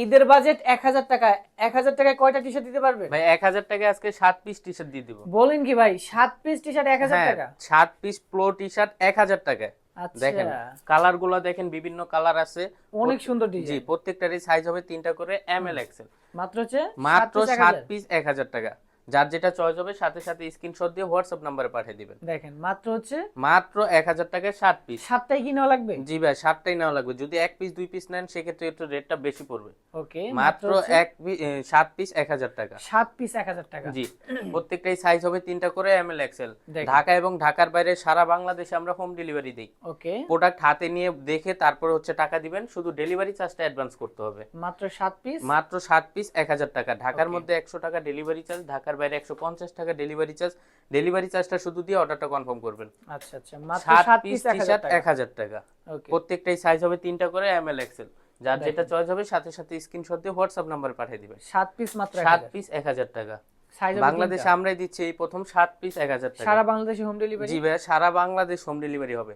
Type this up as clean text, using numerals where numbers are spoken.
ঈদের বাজেট 1000 টাকা, 1000 টাকায় কয়টা টি শার্ট দিতে পারবে? ভাই 1000 টাকায় আজকে 7 পিস টি শার্ট দিয়ে দিব। বলেন কি ভাই, 7 পিস টি শার্ট 1000 হ্যাঁ টাকা? 7 পিস প্রো টি শার্ট 1000 টাকায়। আচ্ছা, দেখেন কালার গুলো দেখেন, বিভিন্ন কালার আছে, অনেক সুন্দর জি ডিজাইন। প্রত্যেকটারই সাইজ হবে 3টা করে এম এল এক্সেল। মাত্র হচ্ছে মাত্র 7 7 পিস 1000 টাকা। যার যেটা চয়েস হবে সাথে সাথে স্ক্রিনশট দিয়ে হোয়াটসঅ্যাপ নম্বরে পাঠিয়ে দিবেন। দেখেন মাত্র হচ্ছে মাত্র 1000 টাকায় 7 পিস। 7টাই কি নেওয়া লাগবে? জি ভাই 7টাই নেওয়া লাগবে। যদি 1 পিস 2 পিস নেন সেক্ষেত্রে একটু রেটটা বেশি পড়বে। ওকে, মাত্র 7 পিস 1000 টাকা। 7 পিস 1000 টাকা। জি প্রত্যেকটাই সাইজ হবে 3টা করে এম এল এক্সেল। দেখেন। ঢাকা এবং ঢাকার বাইরে সারা বাংলাদেশে আমরা হোম ডেলিভারি দেই। ওকে, প্রোডাক্ট হাতে নিয়ে দেখে তারপর হচ্ছে টাকা দিবেন, শুধু ডেলিভারি চার্জটা অ্যাডভান্স করতে হবে। মাত্র 7 পিস। মাত্র 7 পিস 1000 টাকা। ঢাকার Okay. মধ্যে 100 টাকা ডেলিভারি চার্জ, ঢাকার বাইরে 150 টাকা ডেলিভারি চার্জ। ডেলিভারি চার্জটা শুধু দিয়ে অর্ডারটা কনফার্ম করবেন। আচ্ছা আচ্ছা, মাত্র 7 7 পিস পিস টি 1000 শার্ট টাকা। 1000 টাকা। ওকে, প্রত্যেকটাই সাইজ হবে 3টা করে এম এল এক্সেল। যার দেখেন। যেটা চয়েস হবে সাথে সাথে স্ক্রিনশট দিয়ে হোয়াটসঅ্যাপ নম্বরে পাঠিয়ে দিবেন। 7 পিস মাত্র 7 1000। পিস 1000 টাকা। সাইজ হবে বাংলাদেশে 3টা। আমরাই দিচ্ছি এই প্রথম 7 পিস 1000 টাকা। সারা বাংলাদেশে হোম ডেলিভারি। জি ভাইয়া সারা বাংলাদেশ হোম ডেলিভারি হবে।